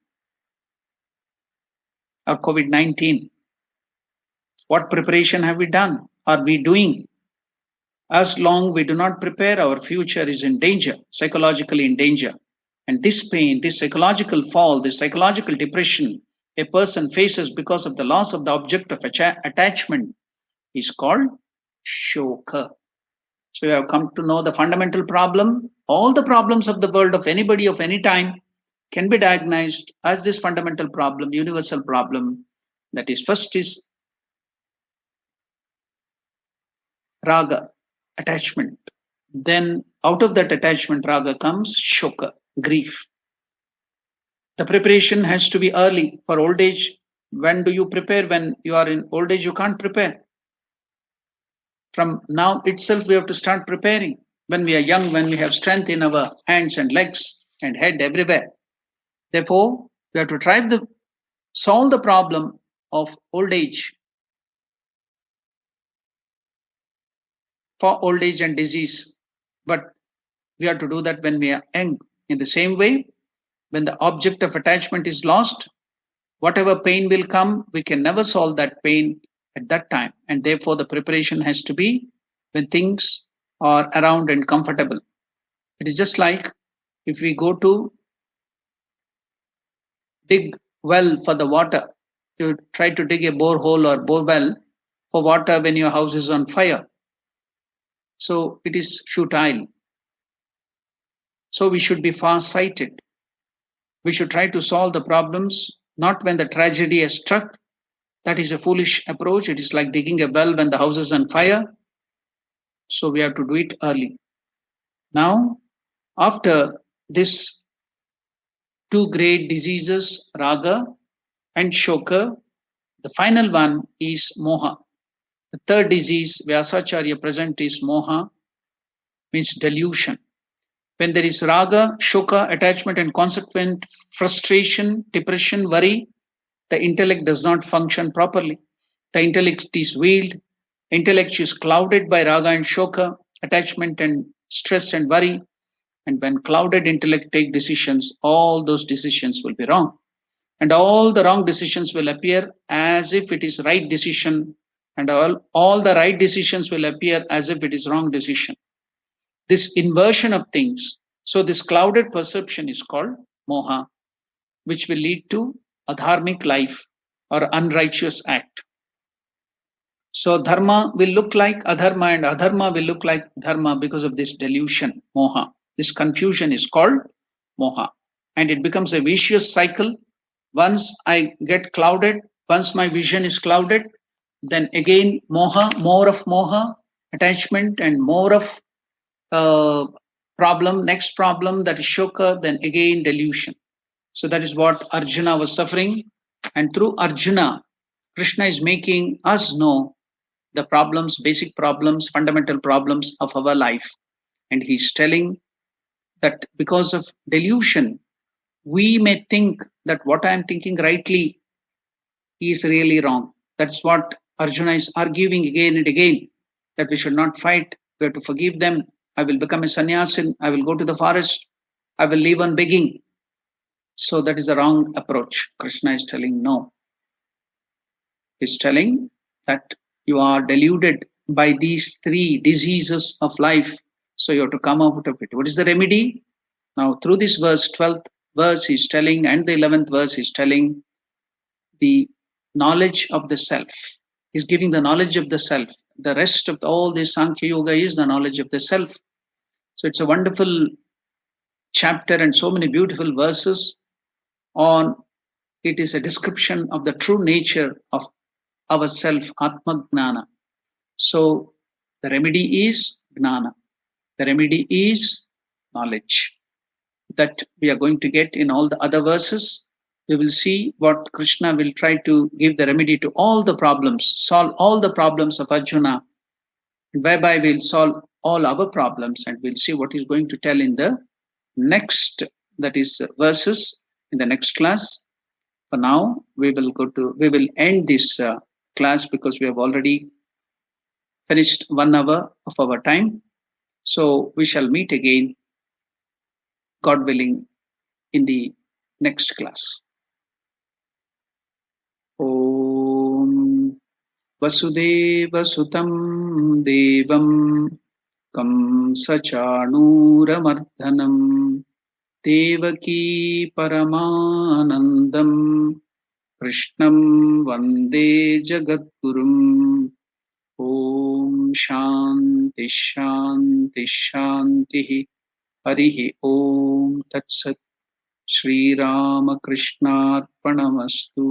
or COVID-19? What preparation have we done? Are we doing? As long we do not prepare, our future is in danger, psychologically in danger. And this pain, this psychological fall, this psychological depression a person faces because of the loss of the object of attachment is called shoka. So we have come to know the fundamental problem. All the problems of the world of anybody of any time can be diagnosed as this fundamental problem, universal problem. That is, first is raga, attachment. Then out of that attachment, raga, comes shoka, grief. The preparation has to be early. For old age, when do you prepare? When you are in old age, you can't prepare. From now itself, we have to start preparing. When we are young, when we have strength in our hands and legs and head everywhere. Therefore, we have to solve the problem of old age. For old age and disease. But we have to do that when we are young. In the same way, when the object of attachment is lost, whatever pain will come, we can never solve that pain at that time. And therefore, the preparation has to be when things are around and comfortable. It is just like if we go to dig well for the water, you try to dig a borehole or bore well for water when your house is on fire. So it is futile. So we should be far-sighted. We should try to solve the problems not when the tragedy has struck, That is a foolish approach. It is like digging a well when the house is on fire. So we have to do it early. Now, after this two great diseases, raga and shoka, the final one is moha. The third disease Vyasacharya present is moha, means delusion. When there is raga, shoka, attachment and consequent frustration, depression, worry, the intellect does not function properly. The intellect is veiled. Intellect is clouded by raga and shoka, attachment and stress and worry. And when clouded intellect take decisions, all those decisions will be wrong. And all the wrong decisions will appear as if it is right decision, and all the right decisions will appear as if it is wrong decision. This inversion of things. So this clouded perception is called moha, which will lead to adharmic life or unrighteous act. So dharma will look like adharma and adharma will look like dharma because of this delusion, moha. This confusion is called moha. And it becomes a vicious cycle. Once I get clouded, once my vision is clouded, then again moha, more of moha, attachment and more of problem, next problem, that is shoka, then again delusion. So that is what Arjuna was suffering. And through Arjuna, Krishna is making us know the problems, basic problems, fundamental problems of our life. And he's telling that because of delusion, we may think that what I am thinking rightly is really wrong. That's what Arjuna is arguing again and again, that we should not fight, we have to forgive them. I will become a sannyasin, I will go to the forest, I will live on begging. So that is the wrong approach. Krishna is telling no. He's telling that you are deluded by these three diseases of life. So you have to come out of it. What is the remedy? Now through this verse, 12th verse is telling, and the 11th verse is telling the knowledge of the self. He's giving the knowledge of the self. The rest of all this Sankhya Yoga is the knowledge of the self. So it's a wonderful chapter and so many beautiful verses on. It is a description of the true nature of our self, Atma Gnana. So the remedy is Gnana. The remedy is knowledge that we are going to get in all the other verses. We will see what Krishna will try to give the remedy to all the problems, solve all the problems of Arjuna, whereby we'll solve all our problems, and we'll see what he's going to tell in the next, that is verses in the next class. For now, we will end this class because we have already finished 1 hour of our time. So we shall meet again, God willing, in the next class. Om Vasudeva Sutam Devam Kam Sachanuramardanam Devaki Paramanandam Krishnam Vande Jagadgurum. Om Shanti Shanti Shanti. Harihi Om Tat Sat. Shri Rama Krishnarpanamastu.